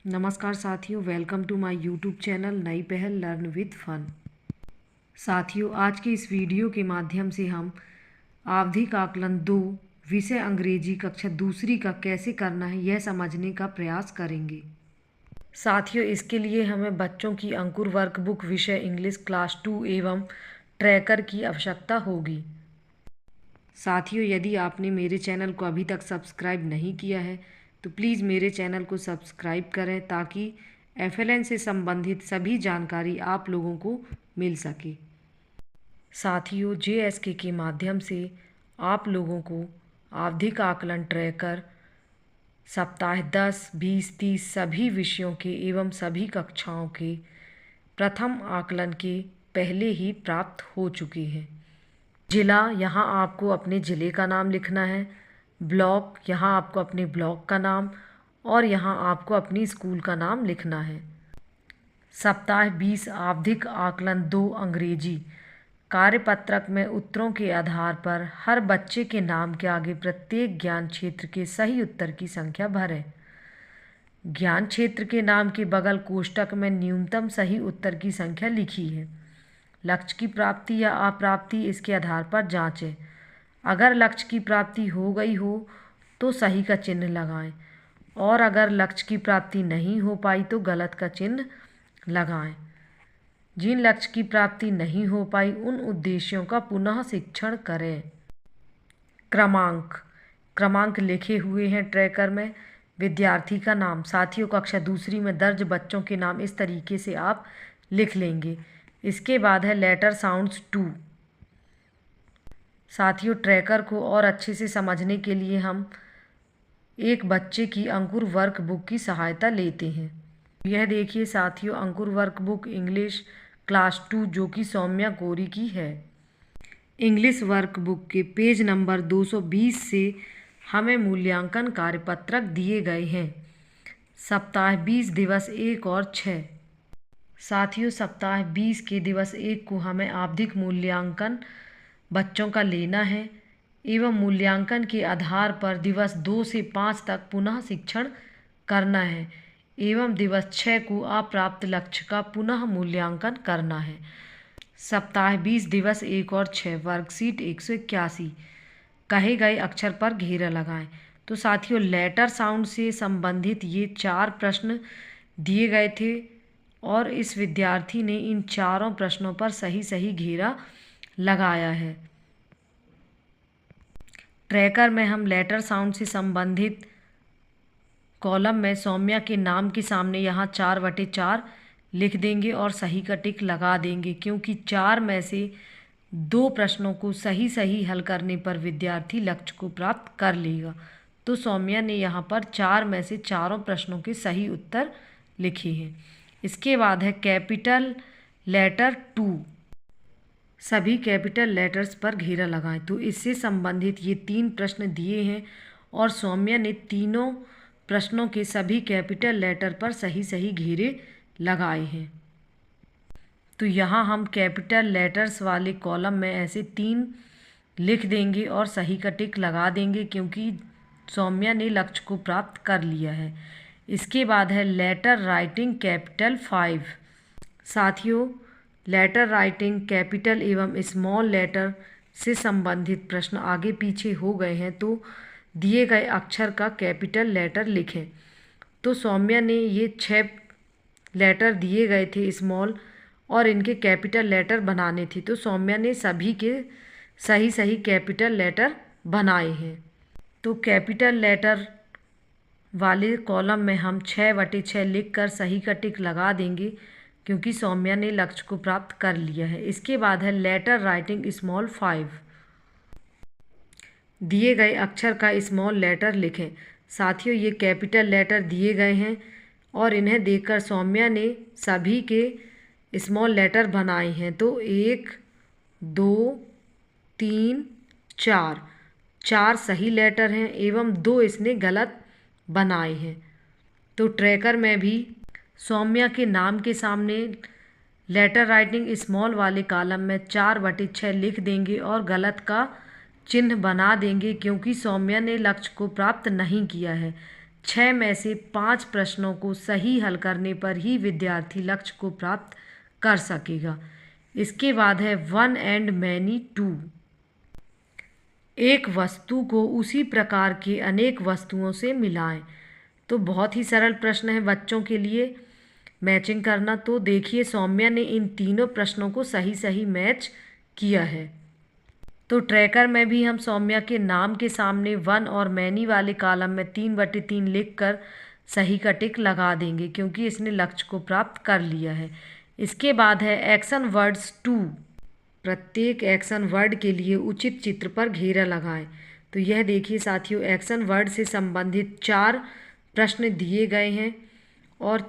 नमस्कार साथियों, welcome to my YouTube channel नई पहल लर्न विद फन। साथियों, आज के इस वीडियो के माध्यम से हम आवधिक आकलन 2 विषय अंग्रेजी कक्षा दूसरी का कैसे करना है यह समझने का प्रयास करेंगे। साथियों, इसके लिए हमें बच्चों की अंकुर वर्कबुक विषय इंग्लिश क्लास 2 एवं ट्रैकर की आवश्यकता होगी। साथियों, यदि आपने मेरे चैनल को अभी तक सब्सक्राइब नहीं किया है तो प्लीज़ मेरे चैनल को सब्सक्राइब करें ताकि एफएलएन से संबंधित सभी जानकारी आप लोगों को मिल सके। साथियों, जेएसके के माध्यम से आप लोगों को आवधिक आकलन ट्रैकर सप्ताह 10, 20, 30 सभी विषयों के एवं सभी कक्षाओं के प्रथम आकलन के पहले ही प्राप्त हो चुके हैं। जिला, यहाँ आपको अपने ज़िले का नाम लिखना है। ब्लॉक, यहाँ आपको अपने ब्लॉक का नाम और यहाँ आपको अपनी स्कूल का नाम लिखना है। सप्ताह 20 आवधिक आकलन 2 अंग्रेजी कार्यपत्रक में उत्तरों के आधार पर हर बच्चे के नाम के आगे प्रत्येक ज्ञान क्षेत्र के सही उत्तर की संख्या भरें। ज्ञान क्षेत्र के नाम के बगल कोष्ठक में न्यूनतम सही उत्तर की संख्या लिखी है। लक्ष्य की प्राप्ति या अप्राप्ति इसके आधार पर जांचें। अगर लक्ष्य की प्राप्ति हो गई हो तो सही का चिन्ह लगाएं और अगर लक्ष्य की प्राप्ति नहीं हो पाई तो गलत का चिन्ह लगाएं। जिन लक्ष्य की प्राप्ति नहीं हो पाई उन उद्देश्यों का पुनः शिक्षण करें। क्रमांक लिखे हुए हैं ट्रैकर में। विद्यार्थी का नाम, साथियों कक्षा दूसरी में दर्ज बच्चों के नाम इस तरीके से आप लिख लेंगे। इसके बाद है लेटर साउंड्स 2। साथियों, ट्रैकर को और अच्छे से समझने के लिए हम एक बच्चे की अंकुर वर्कबुक की सहायता लेते हैं। यह देखिए साथियों, अंकुर वर्कबुक इंग्लिश क्लास 2 जो कि सौम्या कोरी की है। इंग्लिश वर्कबुक के पेज नंबर 220 से हमें मूल्यांकन कार्यपत्रक दिए गए हैं। सप्ताह 20 दिवस 1 और 6। साथियों, सप्ताह 20 के दिवस 1 को हमें आवधिक मूल्यांकन बच्चों का लेना है एवं मूल्यांकन के आधार पर दिवस 2 से 5 तक पुनः शिक्षण करना है एवं दिवस 6 को अप्राप्त लक्ष्य का पुनः मूल्यांकन करना है। सप्ताह 20 दिवस 1 और 6 वर्कशीट 181 कहे गए अक्षर पर घेरा लगाएं। तो साथियों, लेटर साउंड से संबंधित ये 4 प्रश्न दिए गए थे और इस विद्यार्थी ने इन चारों प्रश्नों पर सही घेरा लगाया है। ट्रैकर में हम लेटर साउंड से संबंधित कॉलम में सौम्या के नाम के सामने यहाँ 4/4 लिख देंगे और सही का टिक लगा देंगे, क्योंकि 4 में से 2 प्रश्नों को सही हल करने पर विद्यार्थी लक्ष्य को प्राप्त कर लेगा। तो सौम्या ने यहाँ पर 4 में से चारों प्रश्नों के सही उत्तर लिखे हैं। इसके बाद है कैपिटल लेटर 2। सभी कैपिटल लेटर्स पर घेरा लगाएं। तो इससे संबंधित ये 3 प्रश्न दिए हैं और सौम्या ने तीनों प्रश्नों के सभी कैपिटल लेटर पर सही घेरे लगाए हैं। तो यहाँ हम कैपिटल लेटर्स वाले कॉलम में ऐसे 3 लिख देंगे और सही का टिक लगा देंगे, क्योंकि सौम्या ने लक्ष्य को प्राप्त कर लिया है। इसके बाद है लेटर राइटिंग कैपिटल 5। साथियों, लेटर राइटिंग कैपिटल एवं स्मॉल लेटर से संबंधित प्रश्न आगे पीछे हो गए हैं, तो दिए गए अक्षर का कैपिटल लेटर लिखें। तो सौम्या ने ये 6 लेटर दिए गए थे स्मॉल और इनके कैपिटल लेटर बनाने थे, तो सौम्या ने सभी के सही कैपिटल लेटर बनाए हैं। तो कैपिटल लेटर वाले कॉलम में हम 6/6 लिखकर सही का टिक लगा देंगे, क्योंकि सौम्या ने लक्ष्य को प्राप्त कर लिया है। इसके बाद है लेटर राइटिंग स्मॉल 5। दिए गए अक्षर का स्मॉल लेटर लिखें। साथियों, ये कैपिटल लेटर दिए गए हैं और इन्हें देखकर सौम्या ने सभी के स्मॉल लेटर बनाए हैं। तो 1, 2, 3, 4 सही लेटर हैं एवं 2 इसने गलत बनाए हैं। तो ट्रैकर में भी सौम्या के नाम के सामने लेटर राइटिंग स्मॉल वाले कॉलम में 4/6 लिख देंगे और गलत का चिन्ह बना देंगे, क्योंकि सौम्या ने लक्ष्य को प्राप्त नहीं किया है। 6 में से 5 प्रश्नों को सही हल करने पर ही विद्यार्थी लक्ष्य को प्राप्त कर सकेगा। इसके बाद है वन एंड मैनी टू। एक वस्तु को उसी प्रकार के अनेक वस्तुओं से मिलाएं। तो बहुत ही सरल प्रश्न है बच्चों के लिए मैचिंग करना। तो देखिए सौम्या ने इन तीनों प्रश्नों को सही सही मैच किया है। तो ट्रैकर में भी हम सौम्या के नाम के सामने वन और मैनी वाले कॉलम में 3/3 लिख कर सही का टिक लगा देंगे, क्योंकि इसने लक्ष्य को प्राप्त कर लिया है। इसके बाद है एक्शन वर्ड्स 2। प्रत्येक एक्शन वर्ड के लिए उचित चित्र पर घेरा लगाएं। तो यह देखिए साथियों, एक्शन वर्ड से संबंधित 4 प्रश्न दिए गए हैं और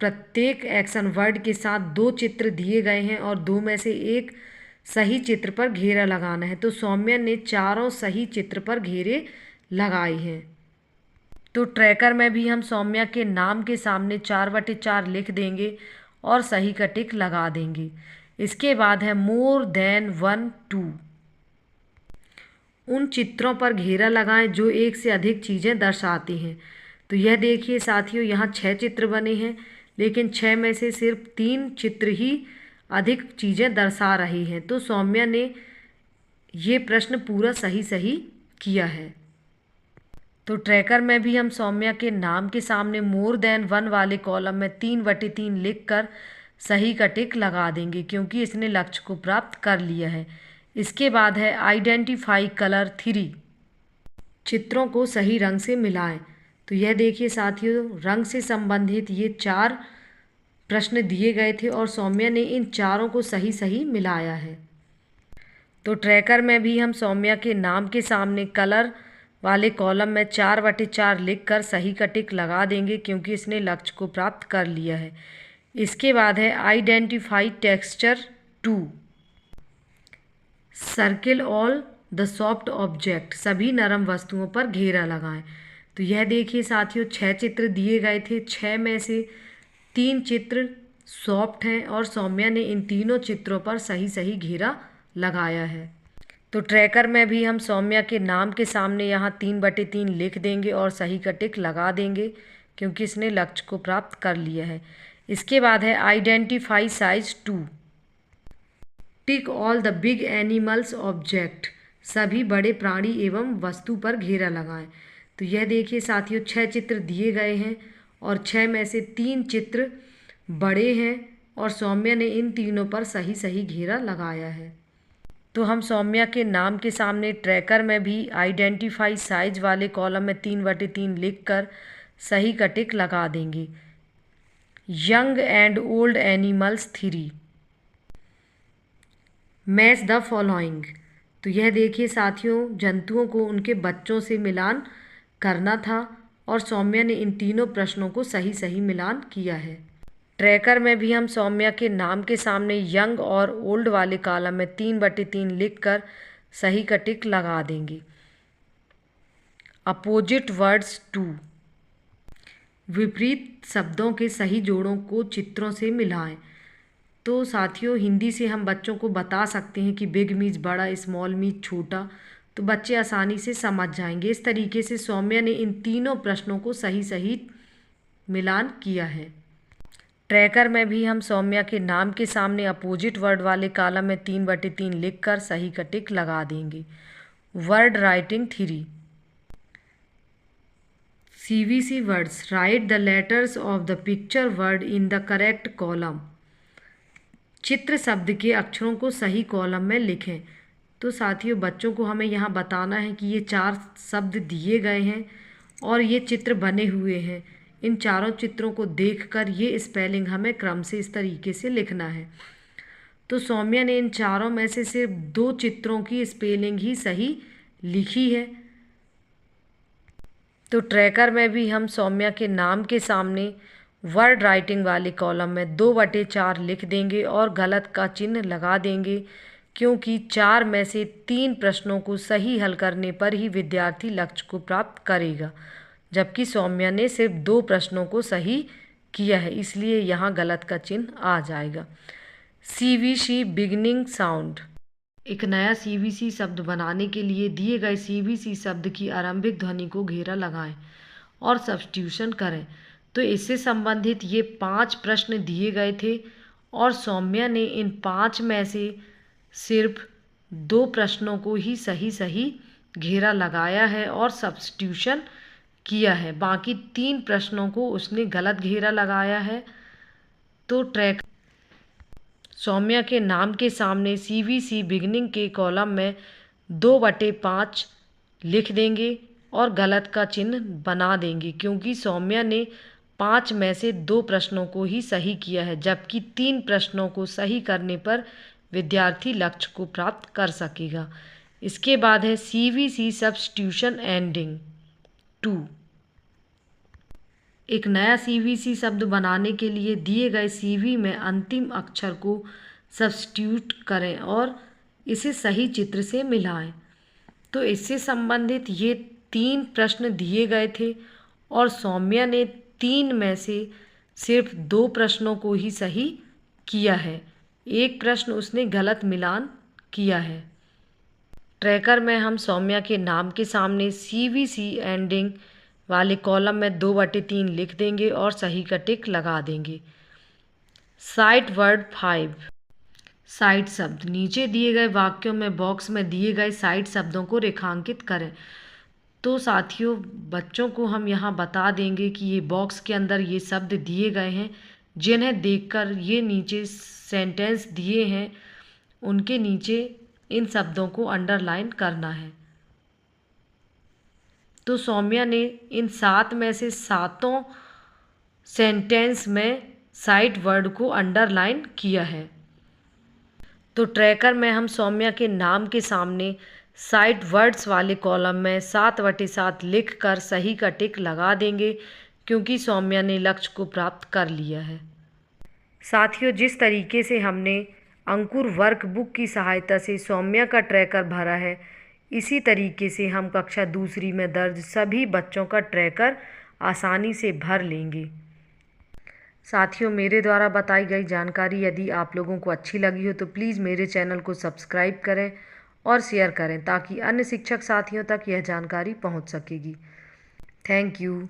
प्रत्येक एक्शन वर्ड के साथ 2 चित्र दिए गए हैं और 2 में से एक सही चित्र पर घेरा लगाना है। तो सौम्या ने चारों सही चित्र पर घेरे लगाए हैं। तो ट्रैकर में भी हम सौम्या के नाम के सामने 4/4 लिख देंगे और सही का टिक लगा देंगे। इसके बाद है मोर देन 1 2। उन चित्रों पर घेरा लगाएं जो एक से अधिक चीज़ें दर्शाते हैं। तो यह देखिए साथियों, यहाँ 6 चित्र बने हैं, लेकिन 6 में से सिर्फ 3 चित्र ही अधिक चीज़ें दर्शा रही हैं। तो सौम्या ने ये प्रश्न पूरा सही सही किया है। तो ट्रैकर में भी हम सौम्या के नाम के सामने मोर देन 1 वाले कॉलम में 3/3 लिख कर सही का टिक लगा देंगे, क्योंकि इसने लक्ष्य को प्राप्त कर लिया है। इसके बाद है आइडेंटिफाई कलर 3। चित्रों को सही रंग से मिलाएं। तो यह देखिए साथियों, रंग से संबंधित ये 4 प्रश्न दिए गए थे और सौम्या ने इन चारों को सही सही मिलाया है। तो ट्रैकर में भी हम सौम्या के नाम के सामने कलर वाले कॉलम में 4/4 लिख कर सही का टिक लगा देंगे, क्योंकि इसने लक्ष्य को प्राप्त कर लिया है। इसके बाद है identify texture 2। Circle all the soft object. सभी नरम वस्तुओं पर घेरा लगाएं। तो यह देखिए साथियों, 6 चित्र दिए गए थे। 6 में से 3 चित्र सॉफ्ट हैं और सौम्या ने इन तीनों चित्रों पर सही सही घेरा लगाया है। तो ट्रैकर में भी हम सौम्या के नाम के सामने यहाँ 3/3 लिख देंगे और सही का टिक लगा देंगे, क्योंकि इसने लक्ष्य को प्राप्त कर लिया है। इसके बाद है identify size 2। Tick all the big animals object. सभी बड़े प्राणी एवं वस्तु पर घेरा लगाएं। तो यह देखिए साथियों, 6 चित्र दिए गए हैं और 6 में से 3 चित्र बड़े हैं और सौम्या ने इन तीनों पर सही सही घेरा लगाया है। तो हम सौम्या के नाम के सामने ट्रैकर में भी आइडेंटिफाई साइज वाले कॉलम में 3/3 लिख कर सही का टिक लगा देंगे। Young and old animals 3। Match the following. तो यह देखिए साथियों, जंतुओं को उनके बच्चों से मिलान करना था और सौम्या ने इन तीनों प्रश्नों को सही सही मिलान किया है। ट्रैकर में भी हम सौम्या के नाम के सामने यंग और ओल्ड वाले कॉलम में 3/3 लिख कर सही का टिक लगा देंगे। Opposite words 2। विपरीत शब्दों के सही जोड़ों को चित्रों से मिलाएं। तो साथियों, हिंदी से हम बच्चों को बता सकते हैं कि बिग मीन्स बड़ा, स्मॉल मीन्स छोटा, तो बच्चे आसानी से समझ जाएंगे। इस तरीके से सौम्या ने इन तीनों प्रश्नों को सही सही मिलान किया है। ट्रैकर में भी हम सौम्या के नाम के सामने अपोजिट वर्ड वाले कॉलम में 3/3 लिख कर सही का टिक लगा देंगे। Word writing 3। CVC words. Right the letters of the picture word in the correct column. चित्र शब्द के अक्षरों को सही कॉलम में लिखें। तो साथियों, बच्चों को हमें यहाँ बताना है कि ये 4 शब्द दिए गए हैं और ये चित्र बने हुए हैं। इन चारों चित्रों को देखकर ये स्पेलिंग हमें क्रम से इस तरीके से लिखना है। तो सौम्या ने इन चारों में से सिर्फ 2 चित्रों की स्पेलिंग ही सही लिखी है। तो ट्रैकर में भी हम सौम्या के नाम के सामने वर्ड राइटिंग वाले कॉलम में 2/4 लिख देंगे और गलत का चिन्ह लगा देंगे, क्योंकि 4 में से 3 प्रश्नों को सही हल करने पर ही विद्यार्थी लक्ष्य को प्राप्त करेगा, जबकि सौम्या ने सिर्फ 2 प्रश्नों को सही किया है, इसलिए यहाँ गलत का चिन्ह आ जाएगा। CVC beginning sound. एक नया CVC शब्द बनाने के लिए दिए गए CVC शब्द की आरंभिक ध्वनि को घेरा लगाएं और सब्स्टिट्यूशन करें। तो इससे संबंधित ये 5 प्रश्न दिए गए थे और सौम्या ने इन 5 में से सिर्फ 2 प्रश्नों को ही सही घेरा लगाया है और सब्स्टिट्यूशन किया है, बाकी 3 प्रश्नों को उसने गलत घेरा लगाया है। तो ट्रैक सौम्या के नाम के सामने CVC बिगनिंग के कॉलम में 2/5 लिख देंगे और गलत का चिन्ह बना देंगे, क्योंकि सौम्या ने 5 में से 2 प्रश्नों को ही सही किया है, जबकि 3 प्रश्नों को सही करने पर विद्यार्थी लक्ष्य को प्राप्त कर सकेगा। इसके बाद है CVC सब्स्टिट्यूशन एंडिंग 2। एक नया CVC शब्द बनाने के लिए दिए गए CV में अंतिम अक्षर को सब्स्टिट्यूट करें और इसे सही चित्र से मिलाएं। तो इससे संबंधित ये 3 प्रश्न दिए गए थे और सौम्या ने 3 में से सिर्फ 2 प्रश्नों को ही सही किया है, 1 प्रश्न उसने गलत मिलान किया है। ट्रैकर में हम सौम्या के नाम के सामने CVC एंडिंग वाले कॉलम में 2/3 लिख देंगे और सही का टिक लगा देंगे। Site word 5। साइट शब्द नीचे दिए गए वाक्यों में बॉक्स में दिए गए साइट शब्दों को रेखांकित करें। तो साथियों, बच्चों को हम यहाँ बता देंगे कि ये बॉक्स के अंदर ये शब्द दिए गए हैं, जिन्हें देखकर ये नीचे सेंटेंस दिए हैं उनके नीचे इन शब्दों को अंडरलाइन करना है। तो सौम्या ने इन 7 में से 7 सेंटेंस में साइट वर्ड को अंडरलाइन किया है। तो ट्रैकर में हम सौम्या के नाम के सामने साइट वर्ड्स वाले कॉलम में 7/7 लिख कर सही का टिक लगा देंगे, क्योंकि सौम्या ने लक्ष्य को प्राप्त कर लिया है। साथियों, जिस तरीके से हमने अंकुर वर्कबुक की सहायता से सौम्या का ट्रैकर भरा है, इसी तरीके से हम कक्षा दूसरी में दर्ज सभी बच्चों का ट्रैकर आसानी से भर लेंगे। साथियों, मेरे द्वारा बताई गई जानकारी यदि आप लोगों को अच्छी लगी हो तो प्लीज़ मेरे चैनल को सब्सक्राइब करें और शेयर करें, ताकि अन्य शिक्षक साथियों तक यह जानकारी पहुंच सकेगी। Thank you.